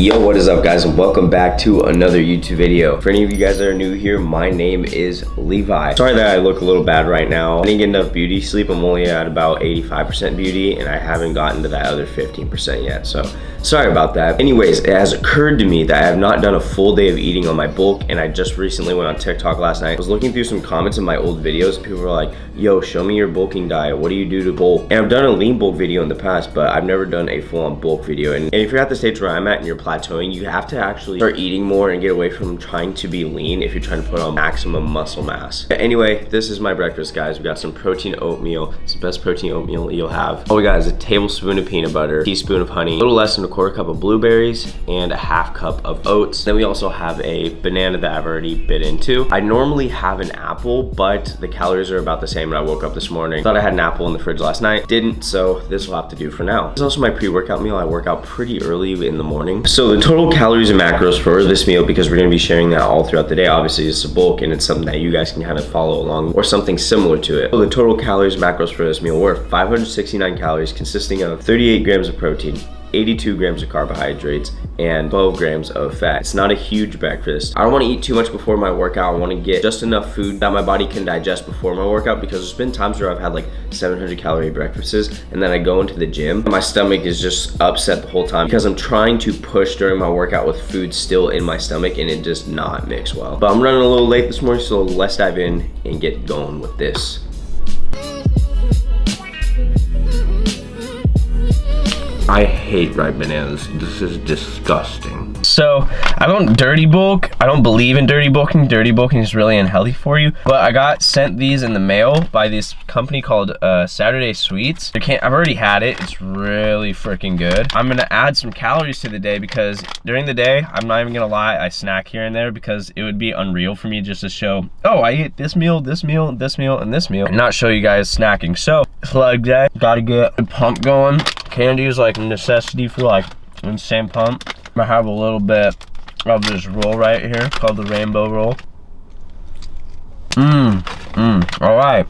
Yo, what is up guys, and welcome back to another YouTube video. For any of you guys that are new here, my name is Levi. Sorry that I look a little bad right now. I didn't get enough beauty sleep. I'm only at about 85% beauty and I haven't gotten to that other 15% yet, so sorry about that. Anyways, it has occurred to me that I have not done a full day of eating on my bulk, and I just recently went on TikTok last night. I was looking through some comments in my old videos. People were like, yo, show me your bulking diet. What do you do to bulk? And I've done a lean bulk video in the past, but I've never done a full-on bulk video. And if you're at the stage where I'm at and you're plateauing, you have to actually start eating more and get away from trying to be lean if you're trying to put on maximum muscle mass. Anyway, this is my breakfast, guys. We got some protein oatmeal. It's the best protein oatmeal you'll have. All we got is a tablespoon of peanut butter, a teaspoon of honey, a little less than a quarter cup of blueberries, and a half cup of oats. Then we also have a banana that I've already bit into. I normally have an apple, but the calories are about the same when I woke up this morning. Thought I had an apple in the fridge last night. Didn't, so this will have to do for now. This is also my pre-workout meal. I work out pretty early in the morning. So the total calories and macros for this meal, because we're gonna be sharing that all throughout the day, obviously it's a bulk and it's something that you guys can kind of follow along or something similar to it. So the total calories and macros for this meal were 569 calories, consisting of 38 grams of protein, 82 grams of carbohydrates, and 12 grams of fat. It's not a huge breakfast. I don't want to eat too much before my workout. I want to get just enough food that my body can digest before my workout, because there's been times where I've had like 700 calorie breakfasts and then I go into the gym and my stomach is just upset the whole time because I'm trying to push during my workout with food still in my stomach and it does not mix well. But I'm running a little late this morning, so let's dive in and get going with this. I hate ripe bananas. This is disgusting. So I don't dirty bulk. I don't believe in dirty bulking. Dirty bulking is really unhealthy for you. But I got sent these in the mail by this company called Saturday Sweets. I've already had it. It's really freaking good. I'm gonna add some calories to the day because during the day, I'm not even gonna lie, I snack here and there because it would be unreal for me just to show, oh, I ate this meal, this meal, this meal, and this meal, and not show you guys snacking. So like that, gotta get a pump going. Candy is like a necessity for like insane pump. I'm gonna have a little bit of this roll right here called the rainbow roll. All right,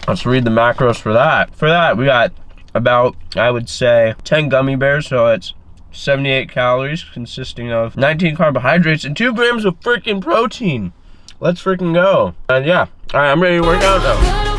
let's read the macros for that. For that, we got about, I would say, 10 gummy bears, so it's 78 calories, consisting of 19 carbohydrates and 2 grams of freaking protein. Let's freaking go. And yeah, all right, I'm ready to work out now.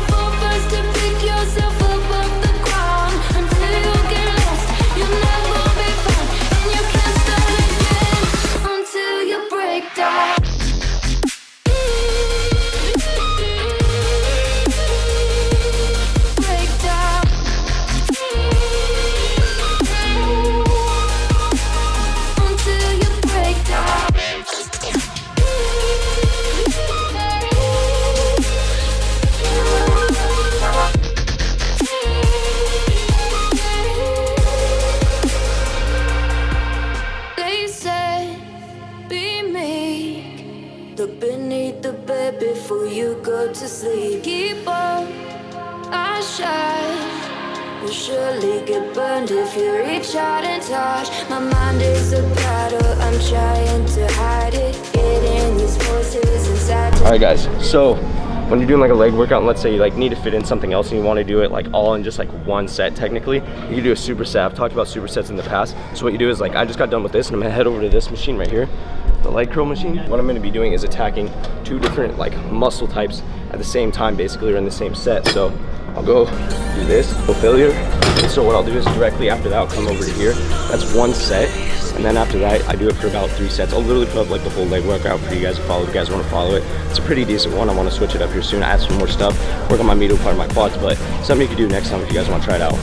Before you go to sleep, keep on, I shine. You'll surely get burned if you reach out and touch. My mind is a battle, I'm trying to hide it. Getting these voices inside. All right guys, so when you're doing like a leg workout, and let's say you like need to fit in something else and you want to do it like all in just like one set, technically you can do a superset. I've talked about supersets in the past. So what you do is, like, I just got done with this and I'm gonna head over to this machine right here, the leg curl machine. What I'm gonna be doing is attacking 2 different like muscle types at the same time, basically, or in the same set. So I'll go do this, no failure. And so what I'll do is directly after that, I'll come over to here. That's 1 set. And then after that, I do it for about 3 sets. I'll literally put up like the whole leg workout for you guys to follow if you guys want to follow it. It's a pretty decent one. I want to switch it up here soon, add some more stuff, work on my medial part of my quads, but something you can do next time if you guys want to try it out.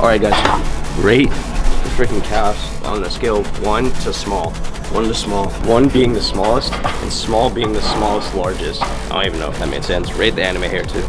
All right guys, rate the freaking calves on a scale of 1 to small. 1 to small. 1 being the smallest and small being the smallest largest. I don't even know if that made sense. Rate the anime hair too.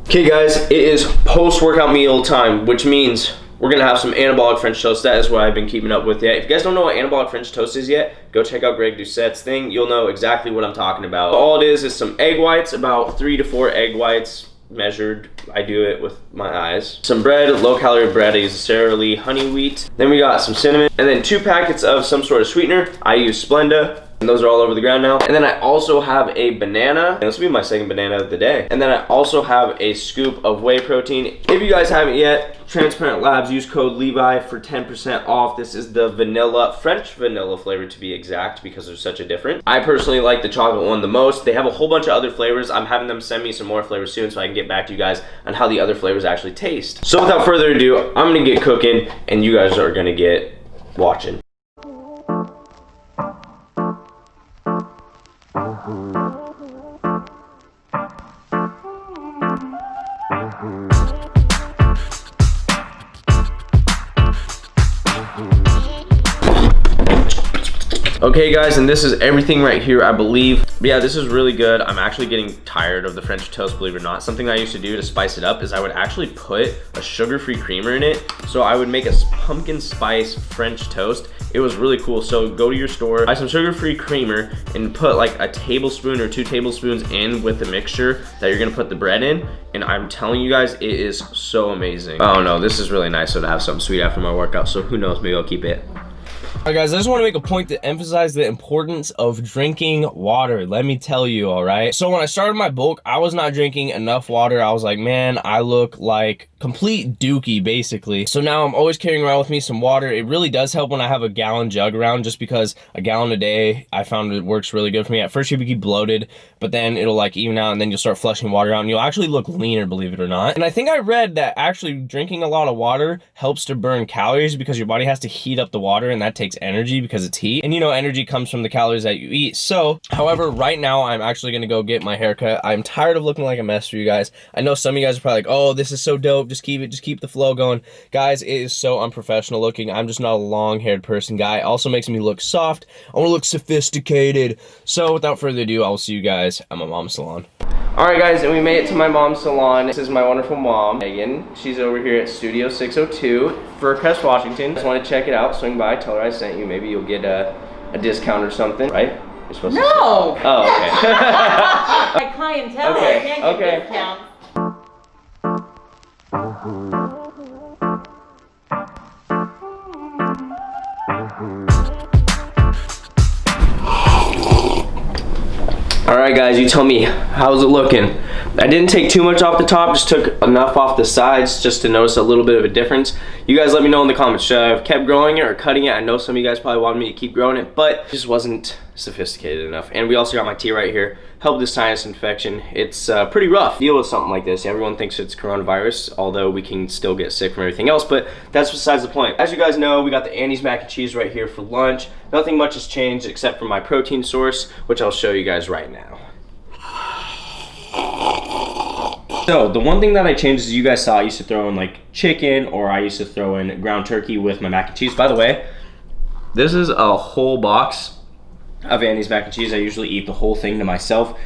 Okay guys, it is post-workout meal time, which means we're gonna have some anabolic French toast. That is what I've been keeping up with. If you guys don't know what anabolic French toast is yet, go check out Greg Doucette's thing. You'll know exactly what I'm talking about. All it is some egg whites, about 3 to 4 egg whites measured. I do it with my eyes. Some bread, low calorie bread. I use Sara Lee honey wheat. Then we got some cinnamon, and then 2 packets of some sort of sweetener. I use Splenda. And those are all over the ground now. And then I also have a banana. And this will be my second banana of the day. And then I also have a scoop of whey protein. If you guys haven't yet, Transparent Labs, use code Levi for 10% off. This is the vanilla, French vanilla flavor to be exact, because there's such a difference. I personally like the chocolate one the most. They have a whole bunch of other flavors. I'm having them send me some more flavors soon so I can get back to you guys on how the other flavors actually taste. So without further ado, I'm gonna get cooking and you guys are gonna get watching. Okay guys, and this is everything right here, I believe. But yeah, this is really good. I'm actually getting tired of the French toast, believe it or not. Something I used to do to spice it up is I would actually put a sugar-free creamer in it. So I would make a pumpkin spice French toast. It was really cool. So go to your store, buy some sugar-free creamer, and put like a tablespoon or 2 tablespoons in with the mixture that you're gonna put the bread in. And I'm telling you guys, it is so amazing. Oh no, this is really nice so to have something sweet after my workout. So who knows, maybe I'll keep it. Alright guys, I just want to make a point to emphasize the importance of drinking water. Let me tell you, alright? So when I started my bulk, I was not drinking enough water. I was like, man, I look like complete dookie, basically. So now I'm always carrying around with me some water. It really does help when I have a gallon jug around, just because a gallon a day, I found it works really good for me. At first you get bloated, but then it'll like even out, and then you'll start flushing water out, and you'll actually look leaner, believe it or not. And I think I read that actually drinking a lot of water helps to burn calories, because your body has to heat up the water, and that takes energy because it's heat, and you know energy comes from the calories that you eat. So however, right now I'm actually gonna go get my haircut. I'm tired of looking like a mess for you guys. I know some of you guys are probably like, oh, this is so dope, just keep the flow going. Guys, it is so unprofessional looking. I'm just not a long-haired person, guy. It also makes me look soft. I want to look sophisticated. So without further ado, I will see you guys at my mom's salon. Alright guys, and we made it to my mom's salon. This is my wonderful mom, Megan. She's over here at Studio 602 for Crest, Washington. Just want to check it out, swing by, tell her I sent you. Maybe you'll get a discount or something, right? You're supposed to. Oh, okay. My clientele, okay. I can't get discounts. Alright guys, you tell me, how's it looking? I didn't take too much off the top, just took enough off the sides just to notice a little bit of a difference. You guys let me know in the comments, should I have kept growing it or cutting it? I know some of you guys probably wanted me to keep growing it, but it just wasn't sophisticated enough. And we also got my tea right here, help with sinus infection. It's pretty rough deal with something like this. Everyone thinks it's coronavirus, although we can still get sick from everything else, but that's besides the point. As you guys know, we got the Annie's mac and cheese right here for lunch. Nothing much has changed except for my protein source, which I'll show you guys right now. So the one thing that I changed is, you guys saw I used to throw in like chicken, or I used to throw in ground turkey with my mac and cheese. By the way, this is a whole box of Annie's mac and cheese. I usually eat the whole thing to myself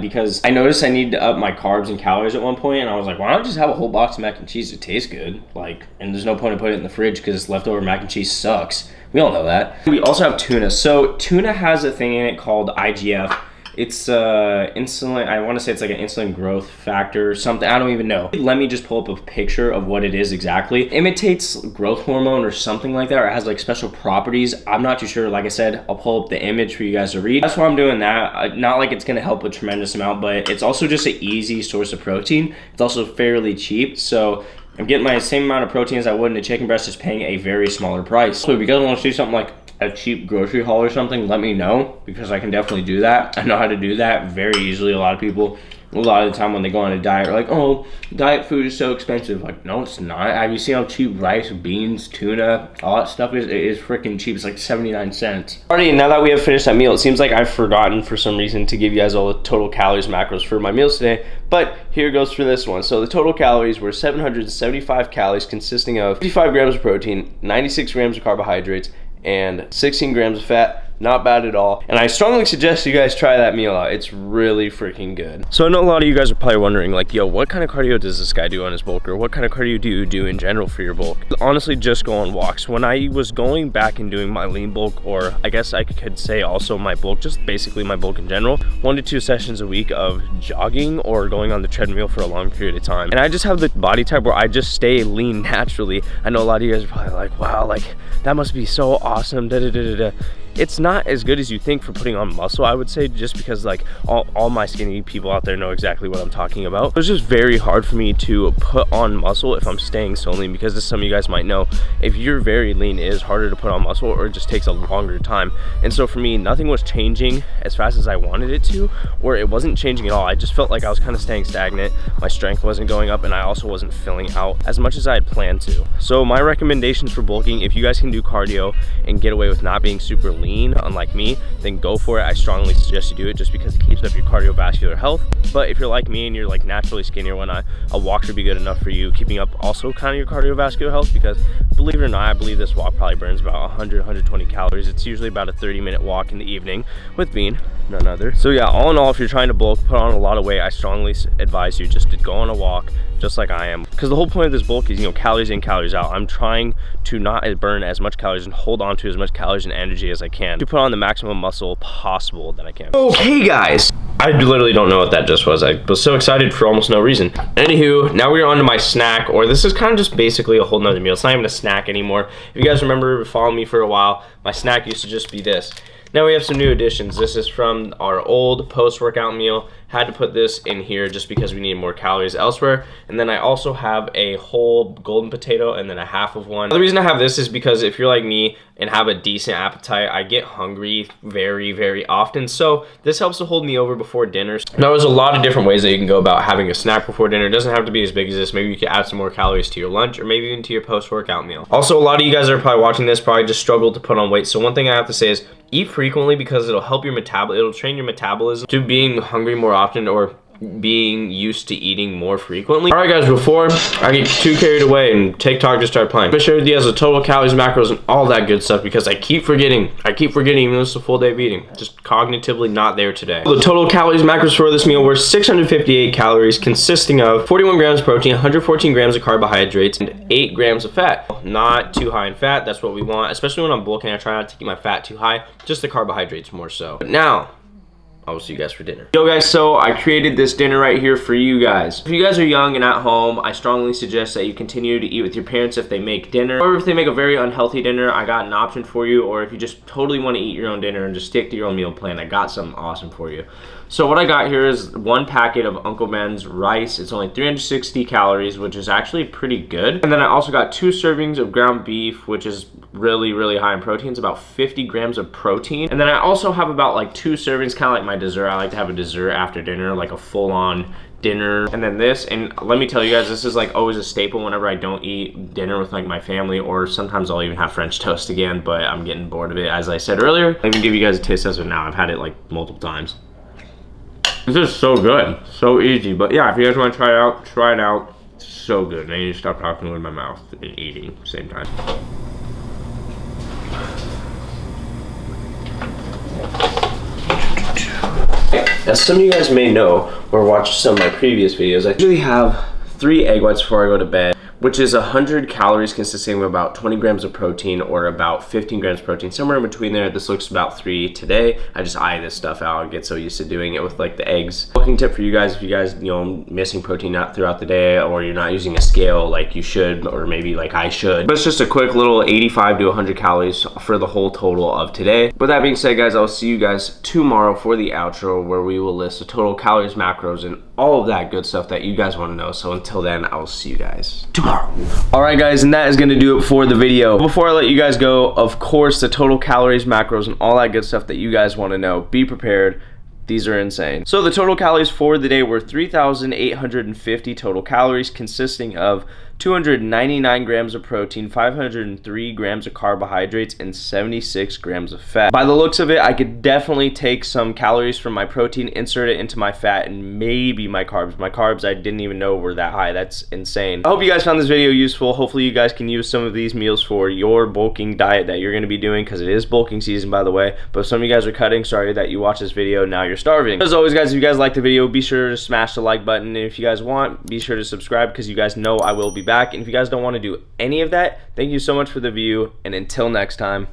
because I noticed I need to up my carbs and calories at one point, and I was like, why don't I just have a whole box of mac and cheese? It tastes good, like, and there's no point in putting it in the fridge because leftover mac and cheese sucks. We all know that. We also have tuna. So tuna has a thing in it called IGF. It's insulin, I want to say it's like an insulin growth factor or something. I don't even know. Let me just pull up a picture of what it is exactly. It imitates growth hormone or something like that, or it has like special properties. I'm not too sure. Like I said, I'll pull up the image for you guys to read. That's why I'm doing that. Not like it's going to help a tremendous amount, but it's also just an easy source of protein. It's also fairly cheap. So I'm getting my same amount of protein as I would in a chicken breast, just paying a very smaller price. So if you guys want to see something like a cheap grocery haul or something, let me know, because I can definitely do that. I know how to do that very easily. A lot of people, a lot of the time when they go on a diet, are like, oh, diet food is so expensive. Like, no, it's not. Have you seen how cheap rice, beans, tuna, all that stuff is? It is freaking cheap. It's like 79 cents. Alrighty, now that we have finished that meal, it seems like I've forgotten for some reason to give you guys all the total calories, macros for my meals today, but here goes for this one. So the total calories were 775 calories, consisting of 55 grams of protein, 96 grams of carbohydrates, and 16 grams of fat, not bad at all. And I strongly suggest you guys try that meal out. It's really freaking good. So I know a lot of you guys are probably wondering, like, yo, what kind of cardio does this guy do on his bulk, or what kind of cardio do you do in general for your bulk? Honestly, just go on walks. When I was going back and doing my lean bulk, or I guess I could say also my bulk, just basically my bulk in general, 1 to 2 sessions a week of jogging or going on the treadmill for a long period of time. And I just have the body type where I just stay lean naturally. I know a lot of you guys are probably like, wow, like that must be so awesome, da da da da da. It's not as good as you think for putting on muscle, I would say, just because like all my skinny people out there know exactly what I'm talking about. It's just very hard for me to put on muscle if I'm staying so lean, because as some of you guys might know, if you're very lean, it is harder to put on muscle, or it just takes a longer time. And so for me, nothing was changing as fast as I wanted it to, or it wasn't changing at all. I just felt like I was kind of staying stagnant. My strength wasn't going up, and I also wasn't filling out as much as I had planned to. So my recommendations for bulking, if you guys can do cardio and get away with not being super lean, unlike me, then go for it. I strongly suggest you do it, just because it keeps up your cardiovascular health. But if you're like me and you're like naturally skinny or whatnot, a walk should be good enough for you, keeping up also kind of your cardiovascular health, because believe it or not, I believe this walk probably burns about 120 calories. It's usually about a 30-minute walk in the evening with Bean, none other. So yeah, all in all, if you're trying to bulk, put on a lot of weight, I strongly advise you just to go on a walk, just like I am, because the whole point of this bulk is, you know, calories in, calories out. I'm trying to not burn as much calories and hold on to as much calories and energy as I can to put on the maximum muscle possible that I can. Okay guys, I literally don't know what that just was. I was so excited for almost no reason. Anywho, now we're on to my snack, or this is kind of just basically a whole nother meal. It's not even a snack anymore. If you guys remember following me for a while, my snack used to just be this. Now we have some new additions. This is from our old post-workout meal. Had to put this in here just because we need more calories elsewhere. And then I also have a whole golden potato and then a half of one. The reason I have this is because if you're like me and have a decent appetite, I get hungry very, very often. So this helps to hold me over before dinner. Now there's a lot of different ways that you can go about having a snack before dinner. It doesn't have to be as big as this. Maybe you could add some more calories to your lunch, or maybe even to your post-workout meal. Also, a lot of you guys that are probably watching this probably just struggle to put on weight. So one thing I have to say is eat frequently, because it'll help your it'll train your metabolism to being hungry more often, or being used to eating more frequently. All right guys, before I get too carried away and TikTok just start playing, I'm gonna share with you guys the total calories, macros, and all that good stuff, because I keep forgetting even though it's a full day of eating. Just cognitively not there today. The total calories, macros for this meal were 658 calories, consisting of 41 grams of protein, 114 grams of carbohydrates, and 8 grams of fat. Not too high in fat. That's what we want, especially when I'm bulking. I try not to keep my fat too high, just the carbohydrates more so. But now I will see you guys for dinner. Yo guys, so I created this dinner right here for you guys. If you guys are young and at home, I strongly suggest that you continue to eat with your parents if they make dinner, or if they make a very unhealthy dinner, I got an option for you. Or if you just totally want to eat your own dinner and just stick to your own meal plan, I got something awesome for you. So what I got here is 1 packet of Uncle Ben's rice. It's only 360 calories, which is actually pretty good. And then I also got 2 servings of ground beef, which is really, really high in protein. It's about 50 grams of protein. And then I also have about like 2 servings, kind of like my dessert. I like to have a dessert after dinner, like a full-on dinner. And then this, and let me tell you guys, this is like always a staple whenever I don't eat dinner with like my family, or sometimes I'll even have French toast again, but I'm getting bored of it, as I said earlier. Let me give you guys a taste test of it now. I've had it like multiple times. This is so good, so easy. But yeah, if you guys want to try it out. It's so good. I need to stop talking with my mouth and eating at the same time. As some of you guys may know, or watched some of my previous videos, I usually have 3 egg whites before I go to bed, which is 100 calories consisting of about 20 grams of protein, or about 15 grams of protein, somewhere in between there. This looks about 3 today. I just eye this stuff out. I get so used to doing it with like the eggs. Cooking tip for you guys, if you guys, you know, missing protein throughout the day, or you're not using a scale like you should, or maybe like I should. But it's just a quick little 85 to 100 calories for the whole total of today. With that being said, guys, I'll see you guys tomorrow for the outro, where we will list the total calories, macros, and all of that good stuff that you guys want to know. So until then, I will see you guys tomorrow. Alright guys, and that is going to do it for the video. Before I let you guys go, of course, the total calories, macros, and all that good stuff that you guys want to know, be prepared. These are insane. So the total calories for the day were 3,850 total calories, consisting of 299 grams of protein, 503 grams of carbohydrates, and 76 grams of fat. By the looks of it, I could definitely take some calories from my protein, insert it into my fat, and maybe my carbs. My carbs I didn't even know were that high. That's insane. I hope you guys found this video useful. Hopefully you guys can use some of these meals for your bulking diet that you're going to be doing, because it is bulking season, by the way. But if some of you guys are cutting, sorry that you watched this video, now you're starving. As always, guys, if you guys like the video, be sure to smash the like button, and if you guys want, be sure to subscribe, because you guys know I will be back. And if you guys don't want to do any of that, thank you so much for the view, and until next time.